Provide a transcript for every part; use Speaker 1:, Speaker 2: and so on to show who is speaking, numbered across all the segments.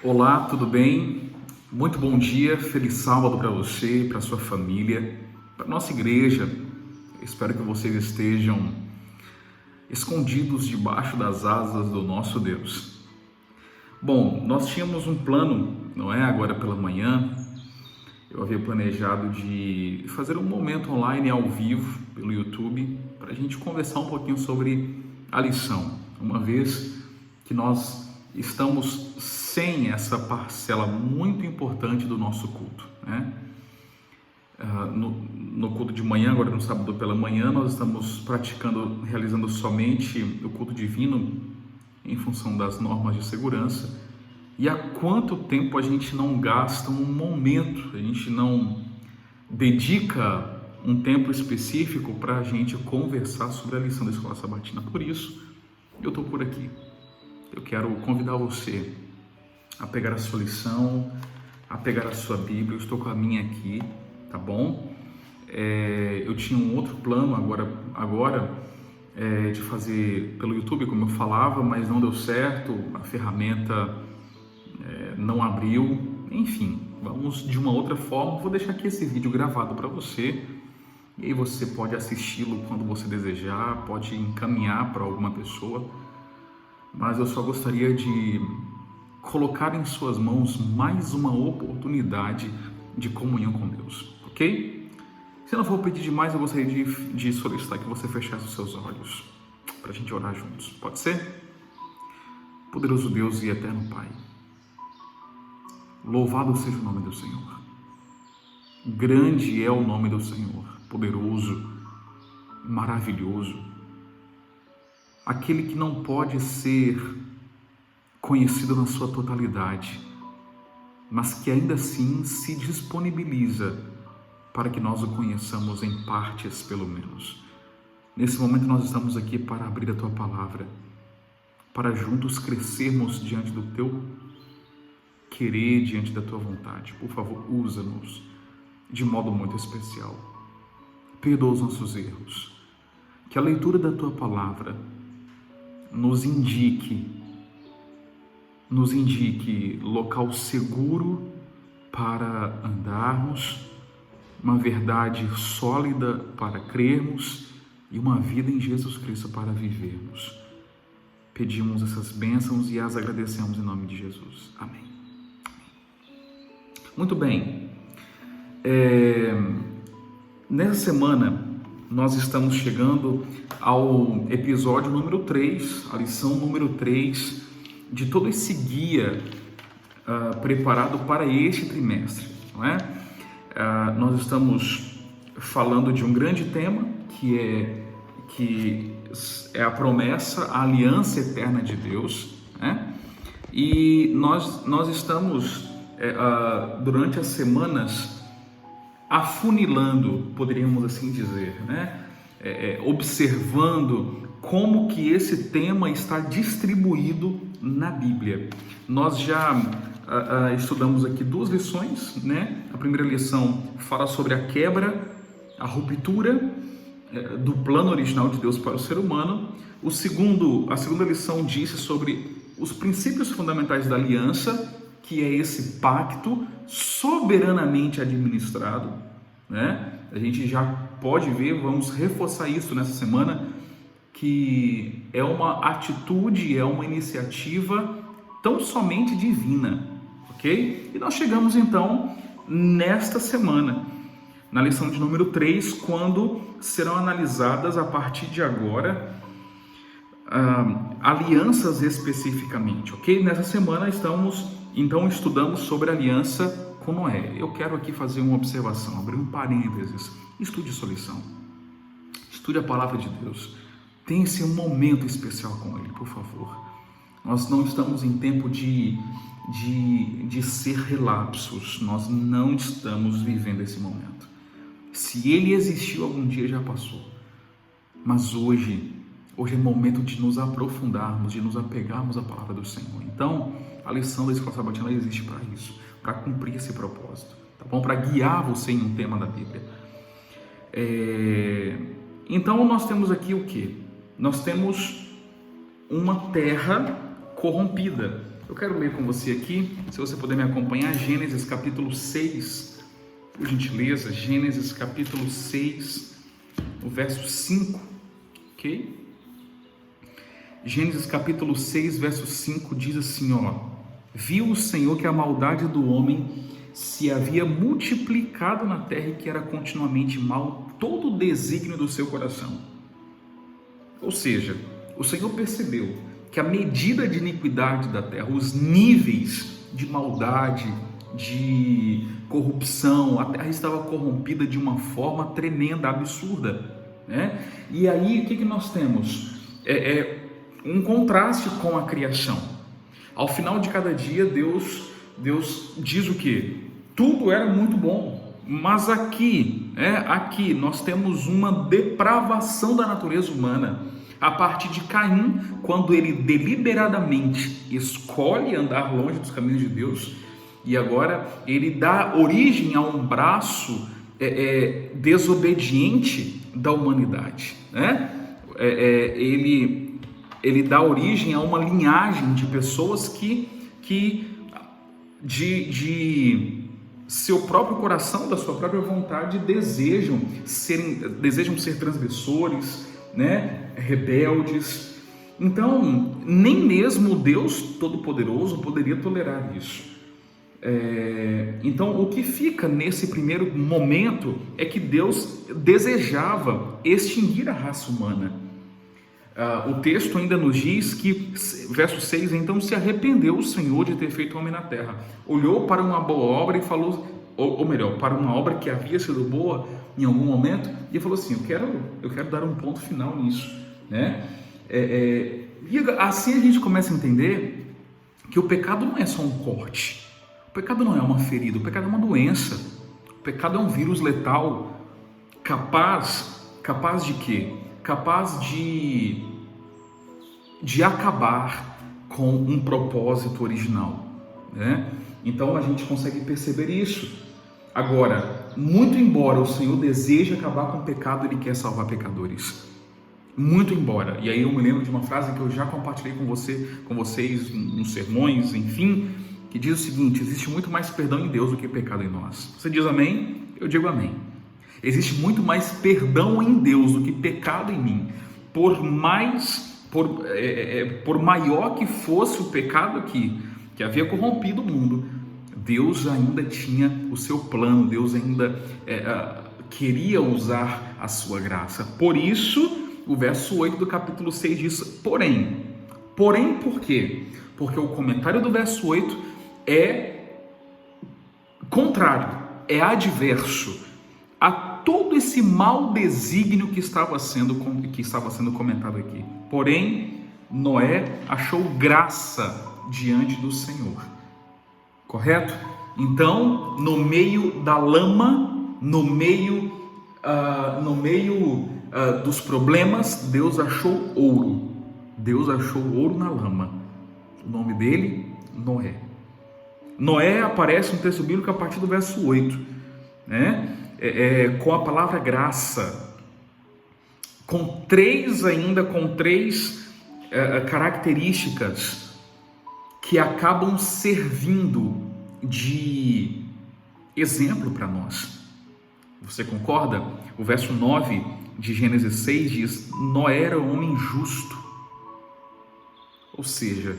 Speaker 1: Olá, tudo bem? Muito bom dia, feliz sábado para você, para sua família, para nossa igreja. Espero que vocês estejam escondidos debaixo das asas do nosso Deus. Bom, nós tínhamos um plano, não é? Agora pela manhã, eu havia planejado de fazer um momento online ao vivo pelo YouTube para a gente conversar um pouquinho sobre a lição, uma vez que nós estamos sem essa parcela muito importante do nosso culto, né? No culto de manhã, agora no sábado pela manhã, nós estamos realizando somente o culto divino em função das normas de segurança. E há quanto tempo a gente não gasta um momento, a gente não dedica um tempo específico para a gente conversar sobre a lição da Escola Sabatina. Por isso, eu estou por aqui. Eu quero convidar você a pegar a sua lição, a pegar a sua Bíblia. Eu estou com a minha aqui, tá bom? Eu tinha um outro plano agora de fazer pelo YouTube, como eu falava, mas não deu certo, a ferramenta não abriu. Enfim, vamos de uma outra forma. Vou deixar aqui esse vídeo gravado para você, e aí você pode assisti-lo quando você desejar, pode encaminhar para alguma pessoa, mas eu só gostaria de colocar em suas mãos mais uma oportunidade de comunhão com Deus, ok? Se não for pedir demais, eu gostaria de solicitar que você fechasse os seus olhos para a gente orar juntos, pode ser? Poderoso Deus e eterno Pai, louvado seja o nome do Senhor. Grande é o nome do Senhor, poderoso, maravilhoso, aquele que não pode ser conhecido na sua totalidade, mas que ainda assim se disponibiliza para que nós o conheçamos em partes, pelo menos. Nesse momento nós estamos aqui para abrir a Tua Palavra, para juntos crescermos diante do Teu querer, diante da Tua vontade. Por favor, usa-nos de modo muito especial. Perdoa os nossos erros. Que a leitura da Tua Palavra nos indique local seguro para andarmos, uma verdade sólida para crermos e uma vida em Jesus Cristo para vivermos. Pedimos essas bênçãos e as agradecemos em nome de Jesus. Amém. Muito bem. Nessa semana nós estamos chegando ao episódio número 3, a lição número 3 de todo esse guia preparado para este trimestre, não é? Nós estamos falando de um grande tema que é a promessa, a aliança eterna de Deus, né? E nós estamos durante as semanas afunilando, poderíamos assim dizer, né? Observando como que esse tema está distribuído na Bíblia. Nós já estudamos aqui 2 lições, né? A primeira lição fala sobre a quebra, a ruptura do plano original de Deus para o ser humano. A segunda lição disse sobre os princípios fundamentais da aliança, que é esse pacto soberanamente administrado, né? A gente já pode ver, vamos reforçar isso nessa semana, que é uma atitude, é uma iniciativa tão somente divina, ok? E nós chegamos então nesta semana, na lição de número 3, quando serão analisadas a partir de agora alianças especificamente, ok? Nessa semana estudamos sobre a aliança com Noé. Eu quero aqui fazer uma observação, abrir um parênteses. Estude sua lição, estude a palavra de Deus, tenha esse momento especial com Ele, por favor. Nós não estamos em tempo de ser relapsos, nós não estamos vivendo esse momento. Se ele existiu algum dia, já passou, mas hoje é momento de nos aprofundarmos, de nos apegarmos à palavra do Senhor. Então, a lição da Escola Sabatina existe para isso, para cumprir esse propósito, tá bom? Para guiar você em um tema da Bíblia. Então, nós temos aqui o quê? Nós temos uma terra corrompida, Eu quero ler com você aqui, se você puder me acompanhar, Gênesis capítulo 6, por gentileza, Gênesis capítulo 6, o verso 5, ok? Gênesis capítulo 6, verso 5 diz assim, viu o Senhor que a maldade do homem se havia multiplicado na terra e que era continuamente mal todo o desígnio do seu coração. Ou seja, o Senhor percebeu que a medida de iniquidade da terra, os níveis de maldade, de corrupção, a terra estava corrompida de uma forma tremenda, absurda, né? E aí o que nós temos? Um contraste com a criação. Ao final de cada dia, Deus diz o quê? Tudo era muito bom, mas aqui nós temos uma depravação da natureza humana, a partir de Caim, quando ele deliberadamente escolhe andar longe dos caminhos de Deus, e agora ele dá origem a um braço desobediente da humanidade, né? Ele dá origem a uma linhagem de pessoas que de seu próprio coração, da sua própria vontade, desejam ser transgressores, né? Rebeldes. Então, nem mesmo Deus Todo-Poderoso poderia tolerar isso. Então, o que fica nesse primeiro momento é que Deus desejava extinguir a raça humana. O texto ainda nos diz que, verso 6, então se arrependeu o Senhor de ter feito o homem na terra, olhou para uma boa obra e falou, ou melhor, para uma obra que havia sido boa em algum momento, e falou assim, eu quero dar um ponto final nisso, né? E assim a gente começa a entender que o pecado não é só um corte, o pecado não é uma ferida, o pecado é uma doença, o pecado é um vírus letal, capaz de quê? Capaz de acabar com um propósito original, né? Então a gente consegue perceber isso. Agora, muito embora o Senhor deseje acabar com o pecado, Ele quer salvar pecadores. Muito embora. E aí eu me lembro de uma frase que eu já compartilhei com vocês nos sermões, enfim, que diz o seguinte: existe muito mais perdão em Deus do que pecado em nós. Você diz amém? Eu digo amém. Existe muito mais perdão em Deus do que pecado em mim. Por maior que fosse o pecado aqui, que havia corrompido o mundo, Deus ainda tinha o seu plano, Deus ainda queria usar a sua graça. Por isso, o verso 8 do capítulo 6 diz, porém por quê? Porque o comentário do verso 8 é contrário, é adverso a todo esse mau desígnio que estava sendo comentado aqui. Porém, Noé achou graça diante do Senhor. Correto? Então, no meio da lama, no meio dos problemas, Deus achou ouro. Deus achou ouro na lama. O nome dele, Noé. Noé aparece no texto bíblico a partir do verso 8, né? Com a palavra graça, com três características que acabam servindo de exemplo para nós. Você concorda? O verso 9 de Gênesis 6 diz, Noé era um homem justo, ou seja,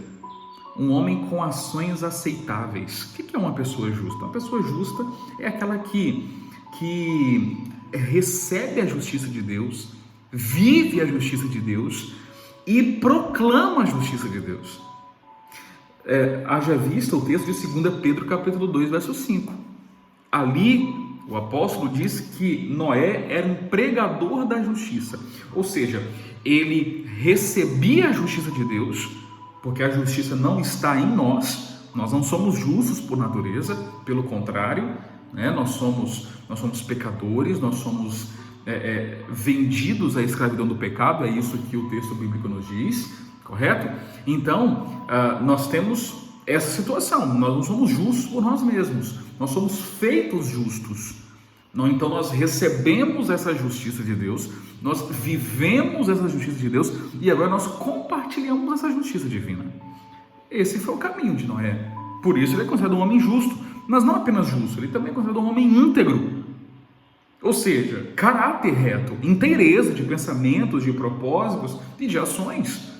Speaker 1: um homem com ações aceitáveis. O que é uma pessoa justa? Uma pessoa justa é aquela que recebe a justiça de Deus, vive a justiça de Deus e proclama a justiça de Deus. Haja vista o texto de 2 Pedro capítulo 2, verso 5. Ali o apóstolo diz que Noé era um pregador da justiça, ou seja, ele recebia a justiça de Deus, porque a justiça não está em nós não somos justos por natureza, pelo contrário, né? Nós somos pecadores, nós somos vendidos à escravidão do pecado, é isso que o texto bíblico nos diz, correto? Então, nós temos essa situação, nós não somos justos por nós mesmos, nós somos feitos justos. Então nós recebemos essa justiça de Deus, nós vivemos essa justiça de Deus e agora nós compartilhamos essa justiça divina. Esse foi o caminho de Noé. Por isso ele é considerado um homem justo, mas não apenas justo, ele também é considerado um homem íntegro. Ou seja, caráter reto, inteireza de pensamentos, de propósitos e de ações.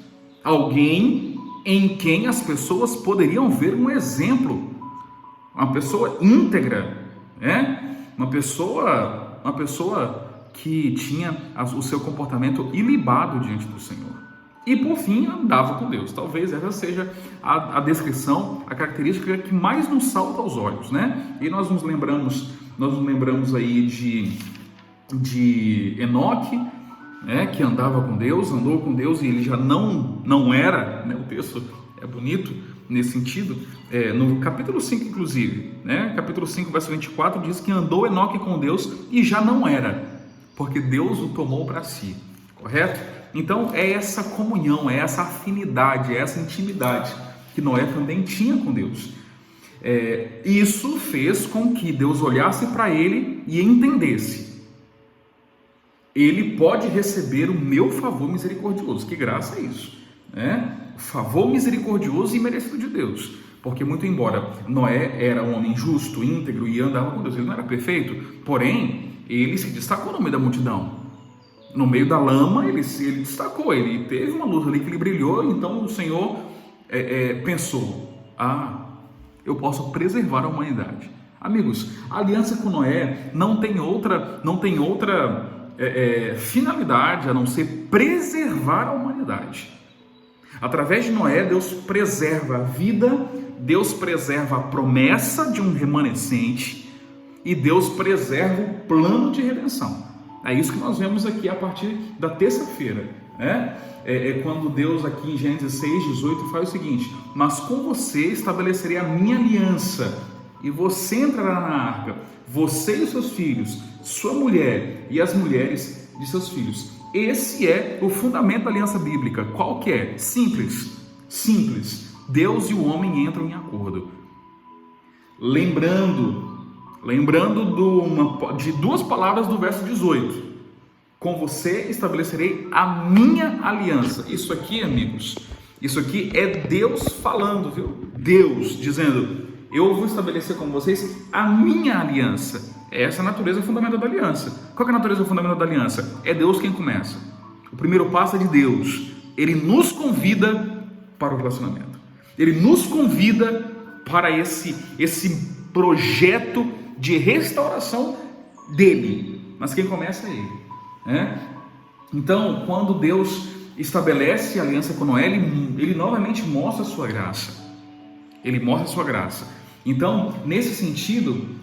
Speaker 1: Alguém em quem as pessoas poderiam ver um exemplo. Uma pessoa íntegra, né? Uma pessoa que tinha o seu comportamento ilibado diante do Senhor. E por fim, andava com Deus. Talvez essa seja a descrição, a característica que mais nos salta aos olhos, né? E nós nos lembramos aí de Enoque, né, que andava com Deus, andou com Deus e ele já não era, né? O texto é bonito nesse sentido, no capítulo 5 inclusive, né? Capítulo 5, verso 24 diz que andou Enoque com Deus e já não era, porque Deus o tomou para si, correto? Então é essa comunhão, é essa afinidade, é essa intimidade que Noé também tinha com Deus. Isso fez com que Deus olhasse para ele e entendesse: ele pode receber o meu favor misericordioso. Que graça é isso, né? Favor misericordioso e merecido de Deus. Porque muito embora Noé era um homem justo, íntegro e andava com Deus, ele não era perfeito, porém, ele se destacou no meio da multidão. No meio da lama, ele destacou, ele teve uma luz ali que ele brilhou, então o Senhor pensou: eu posso preservar a humanidade. Amigos, a aliança com Noé não tem outra finalidade a não ser preservar a humanidade. Através de Noé, Deus preserva a vida, Deus preserva a promessa de um remanescente e Deus preserva o plano de redenção. É isso que nós vemos aqui a partir da terça-feira, né? Quando Deus aqui em Gênesis 6:18 faz o seguinte: mas com você estabelecerei a minha aliança, e você entrará na arca, você e os seus filhos, sua mulher e as mulheres de seus filhos. Esse é o fundamento da aliança bíblica. Qual que é? Simples. Deus e o homem entram em acordo. Lembrando de duas palavras do verso 18: com você estabelecerei a minha aliança. Isso aqui, amigos, isso aqui é Deus falando, viu? Deus dizendo: eu vou estabelecer com vocês a minha aliança. Essa é a natureza fundamental da aliança. Qual é a natureza fundamental da aliança? É Deus quem começa. O primeiro passo é de Deus. Ele nos convida para o relacionamento. Ele nos convida para esse projeto de restauração dele. Mas quem começa é ele, né? Então, quando Deus estabelece a aliança com Noé, ele novamente mostra a sua graça. Ele mostra a sua graça. Então, nesse sentido,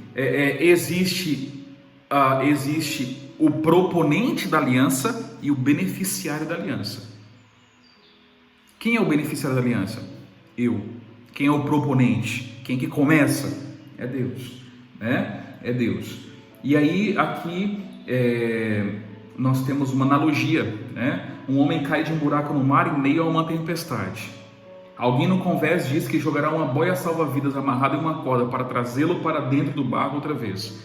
Speaker 1: existe o proponente da aliança e o beneficiário da aliança. Quem é o beneficiário da aliança? Eu. Quem é o proponente? Quem que começa? É Deus, né? É Deus. E aí aqui nós temos uma analogia, né? Um homem cai de um buraco no mar em meio a uma tempestade. Alguém no convés diz que jogará uma boia salva-vidas amarrada em uma corda para trazê-lo para dentro do barco outra vez.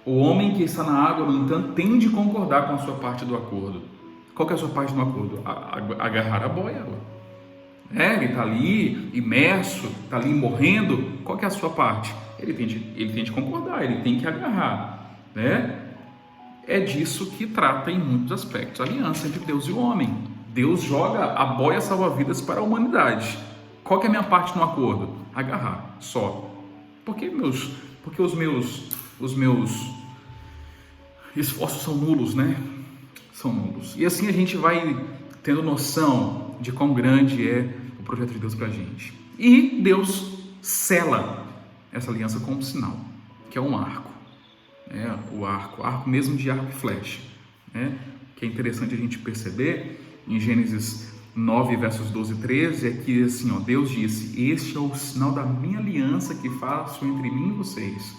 Speaker 1: O homem que está na água, no entanto, tem de concordar com a sua parte do acordo. Qual que é a sua parte do acordo? Agarrar a boia. Ele está ali imerso, está ali morrendo. Qual que é a sua parte? Ele tem de concordar, ele tem que agarrar, né? É disso que trata em muitos aspectos a aliança entre Deus e o homem. Deus joga a boia salva-vidas para a humanidade. Qual que é a minha parte no acordo? Agarrar, só. Porque os meus esforços são nulos, né? São nulos. E assim a gente vai tendo noção de quão grande é o projeto de Deus para a gente. E Deus sela essa aliança com um sinal, que é um arco. O arco mesmo de arco e flecha, né? Que é interessante a gente perceber em Gênesis 9, versos 12 e 13, é que assim, Deus disse: este é o sinal da minha aliança que faço entre mim e vocês,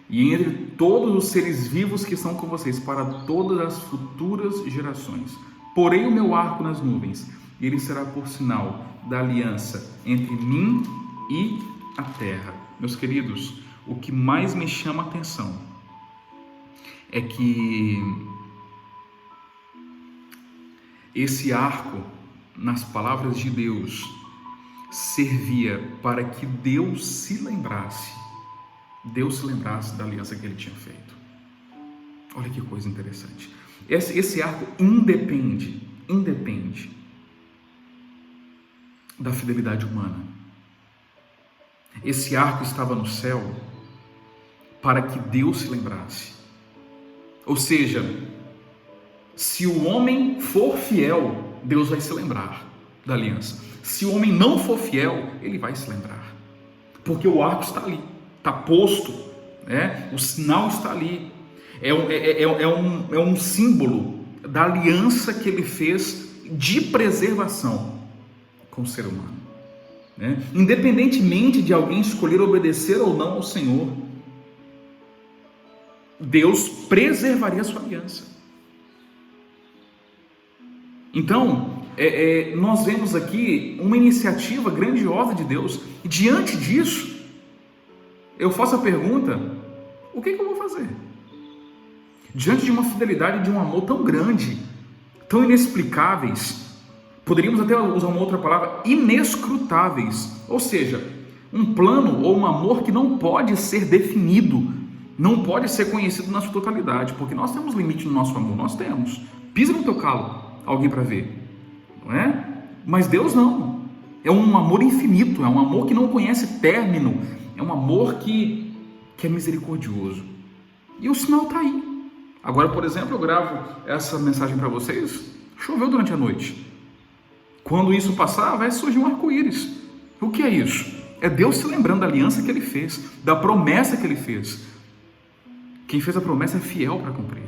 Speaker 1: e entre todos os seres vivos que estão com vocês, para todas as futuras gerações. Porei o meu arco nas nuvens, e ele será por sinal da aliança entre mim e a terra. Meus queridos, o que mais me chama a atenção é que esse arco, nas palavras de Deus, servia para que Deus se lembrasse da aliança que ele tinha feito. Olha que coisa interessante. Esse arco independe da fidelidade humana. Esse arco estava no céu para que Deus se lembrasse. Ou seja, se o homem for fiel, Deus vai se lembrar da aliança. Se o homem não for fiel, ele vai se lembrar. Porque o arco está ali, está posto, o sinal está ali. É um símbolo da aliança que ele fez de preservação com o ser humano. Independentemente de alguém escolher obedecer ou não ao Senhor, Deus preservaria a sua aliança. Então, nós vemos aqui uma iniciativa grandiosa de Deus. E diante disso, eu faço a pergunta: o que eu vou fazer? Diante de uma fidelidade, de um amor tão grande, tão inexplicáveis, poderíamos até usar uma outra palavra, inescrutáveis. Ou seja, um plano ou um amor que não pode ser definido, não pode ser conhecido na sua totalidade, porque nós temos limite no nosso amor, nós temos. Pisa no teu calo, alguém para ver, não é? Mas Deus não. É um amor infinito, é um amor que não conhece término, é um amor que é misericordioso. E o sinal está aí. Agora, por exemplo, eu gravo essa mensagem para vocês, choveu durante a noite. Quando isso passar, vai surgir um arco-íris. O que é isso? É Deus se lembrando da aliança que ele fez, da promessa que ele fez. Quem fez a promessa é fiel para cumprir.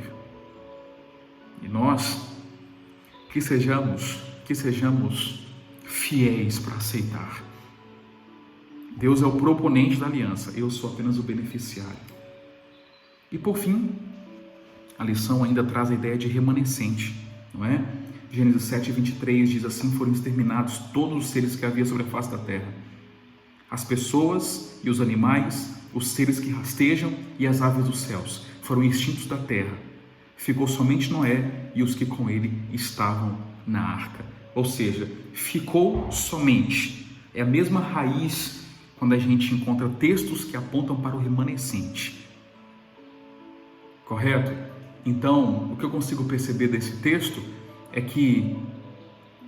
Speaker 1: E nós, que sejamos fiéis para aceitar. Deus é o proponente da aliança, eu sou apenas o beneficiário. E por fim, a lição ainda traz a ideia de remanescente, não é? Gênesis 7:23 diz assim: foram exterminados todos os seres que havia sobre a face da terra, as pessoas e os animais, os seres que rastejam e as aves dos céus foram extintos da terra. Ficou somente Noé e os que com ele estavam na arca. Ou seja, ficou somente. É a mesma raiz quando a gente encontra textos que apontam para o remanescente. Correto? Então, o que eu consigo perceber desse texto é que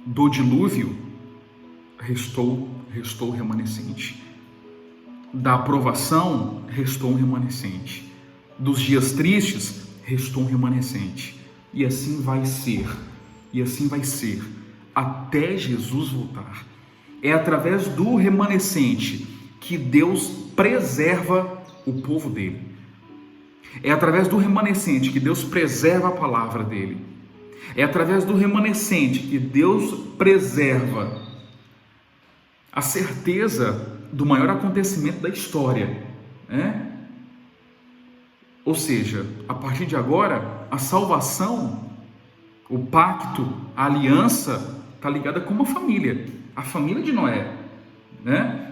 Speaker 1: do dilúvio restou o remanescente. Da aprovação restou um remanescente. Dos dias tristes restou um remanescente. E assim vai ser. Até Jesus voltar. É através do remanescente que Deus preserva o povo dele. É através do remanescente que Deus preserva a palavra dele. É através do remanescente que Deus preserva a certeza do maior acontecimento da história, Ou seja, a partir de agora, a salvação, o pacto, a aliança está ligada com uma família, a família de Noé,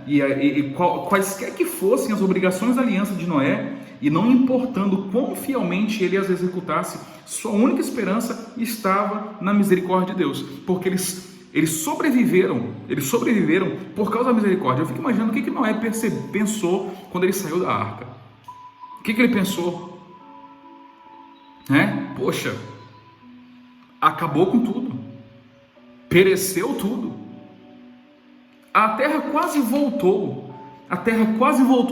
Speaker 1: E quaisquer que fossem as obrigações da aliança de Noé, e não importando quão fielmente ele as executasse, sua única esperança estava na misericórdia de Deus, porque eles sobreviveram por causa da misericórdia. Eu fico imaginando o que Noé pensou quando ele saiu da arca. O que ele pensou? Poxa, acabou com tudo, pereceu tudo, a terra quase voltou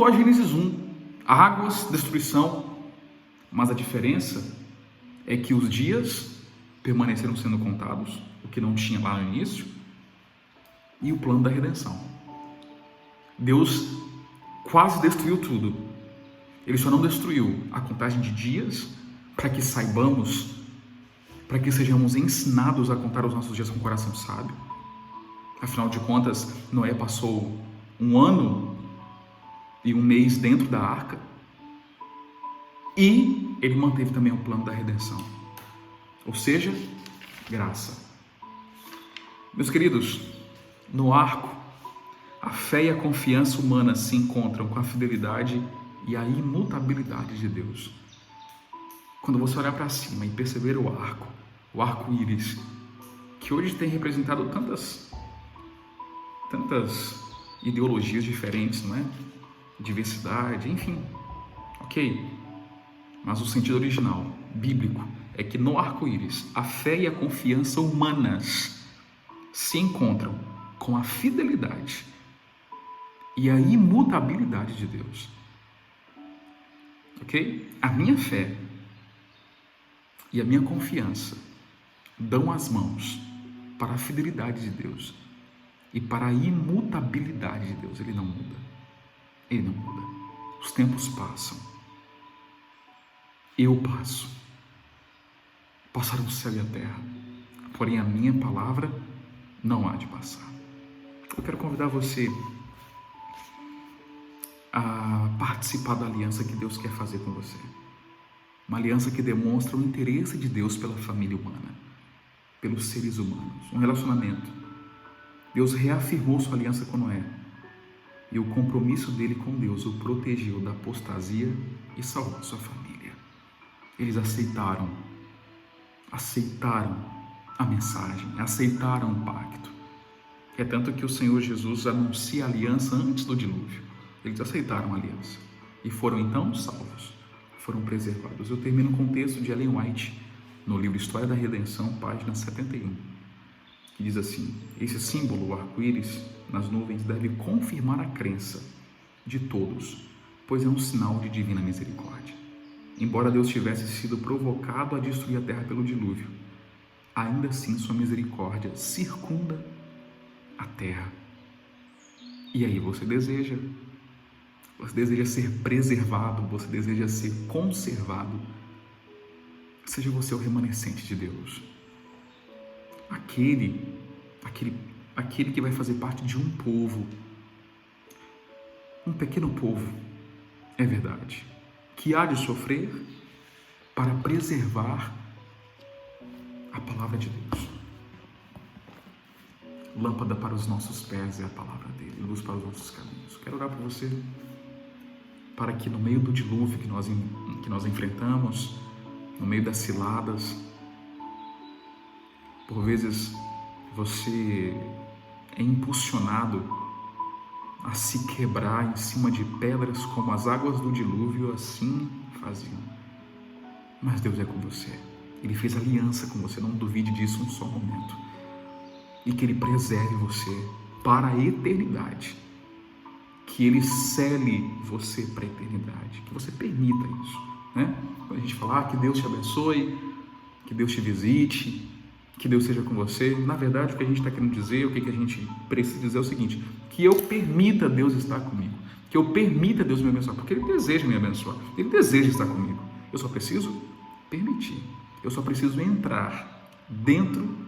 Speaker 1: a Gênesis 1, águas, destruição, mas a diferença é que os dias permaneceram sendo contados, o que não tinha lá no início, e o plano da redenção. Deus quase destruiu tudo, ele só não destruiu a contagem de dias, para que saibamos, para que sejamos ensinados a contar os nossos dias com o coração sábio. Afinal de contas, Noé passou 1 ano e 1 mês dentro da arca, e ele manteve também o plano da redenção, ou seja, graça. Meus queridos, no arco, a fé e a confiança humana se encontram com a fidelidade e a imutabilidade de Deus. Quando você olhar para cima e perceber o arco-íris, que hoje tem representado tantas ideologias diferentes, não é? Diversidade, enfim, ok. Mas o sentido original, bíblico, é que no arco-íris a fé e a confiança humanas se encontram com a fidelidade e a imutabilidade de Deus, ok? A minha fé e a minha confiança dão as mãos para a fidelidade de Deus e para a imutabilidade de Deus. Ele não muda. Ele não muda. Os tempos passam. Eu passo. Passaram o céu e a terra. Porém, a minha palavra não há de passar. Eu quero convidar você a participar da aliança que Deus quer fazer com você. Uma aliança que demonstra o interesse de Deus pela família humana, pelos seres humanos. Um relacionamento. Deus reafirmou sua aliança com Noé. E o compromisso dele com Deus o protegeu da apostasia e salvou sua família. Eles aceitaram a mensagem, aceitaram o pacto. É tanto que o Senhor Jesus anuncia a aliança antes do dilúvio. Eles aceitaram a aliança e foram então salvos, foram preservados. Eu termino com o texto de Ellen White, no livro História da Redenção, página 71, que diz assim: esse símbolo, o arco-íris nas nuvens, deve confirmar a crença de todos, pois é um sinal de divina misericórdia. Embora Deus tivesse sido provocado a destruir a terra pelo dilúvio, ainda assim sua misericórdia circunda a terra. E aí você deseja ser preservado, você deseja ser conservado. Seja você o remanescente de Deus, aquele que vai fazer parte de um povo, um pequeno povo, é verdade, que há de sofrer para preservar a palavra de Deus. Lâmpada para os nossos pés é a palavra dele, luz para os nossos caminhos. Quero orar por você, para que no meio do dilúvio que nós enfrentamos, no meio das ciladas, por vezes você é impulsionado a se quebrar em cima de pedras como as águas do dilúvio assim faziam. Mas Deus é com você. Ele fez aliança com você, não duvide disso um só momento. E que Ele preserve você para a eternidade. Que Ele cele você para a eternidade. Que você permita isso, né? Quando a gente fala que Deus te abençoe, que Deus te visite, que Deus seja com você, na verdade o que a gente está querendo dizer, o que a gente precisa dizer é o seguinte: que eu permita Deus estar comigo, que eu permita Deus me abençoar, porque Ele deseja me abençoar, Ele deseja estar comigo. Eu só preciso permitir, eu só preciso entrar dentro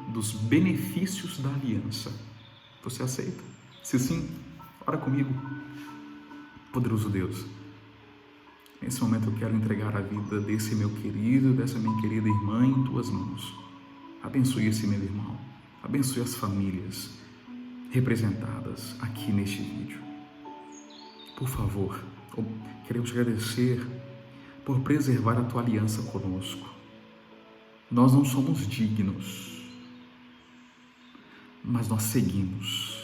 Speaker 1: dos benefícios da aliança. Você aceita? Se sim, ora comigo. Poderoso Deus, nesse momento eu quero entregar a vida desse meu querido, dessa minha querida irmã em Tuas mãos. Abençoe esse meu irmão, abençoe as famílias representadas aqui neste vídeo. Por favor, queremos te agradecer por preservar a Tua aliança conosco. Nós não somos dignos, mas nós seguimos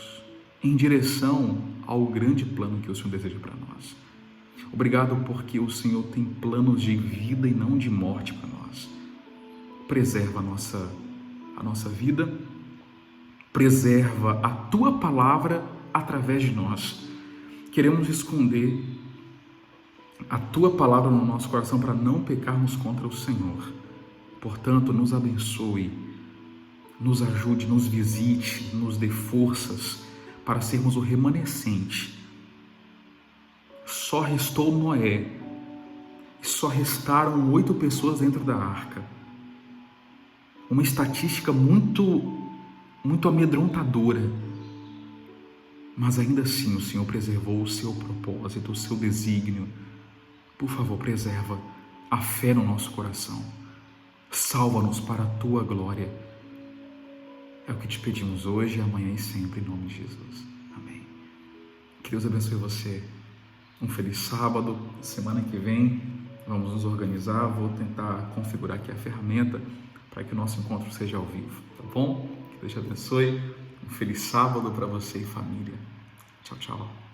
Speaker 1: em direção ao grande plano que o Senhor deseja para nós. Obrigado porque o Senhor tem planos de vida e não de morte para nós. Preserva a nossa vida, preserva a Tua palavra através de nós. Queremos esconder a Tua palavra no nosso coração para não pecarmos contra o Senhor. Portanto, nos abençoe, nos ajude, nos visite, nos dê forças para sermos o remanescente. Só restou Noé, só restaram 8 pessoas dentro da arca. Uma estatística muito amedrontadora. Mas ainda assim o Senhor preservou o seu propósito, o seu desígnio. Por favor, preserva a fé no nosso coração. Salva-nos para a Tua glória. É o que te pedimos hoje, amanhã e sempre, em nome de Jesus. Amém. Que Deus abençoe você. Um feliz sábado. Semana que vem vamos nos organizar. Vou tentar configurar aqui a ferramenta para que o nosso encontro seja ao vivo, tá bom? Que Deus te abençoe. Um feliz sábado para você e família. Tchau, tchau.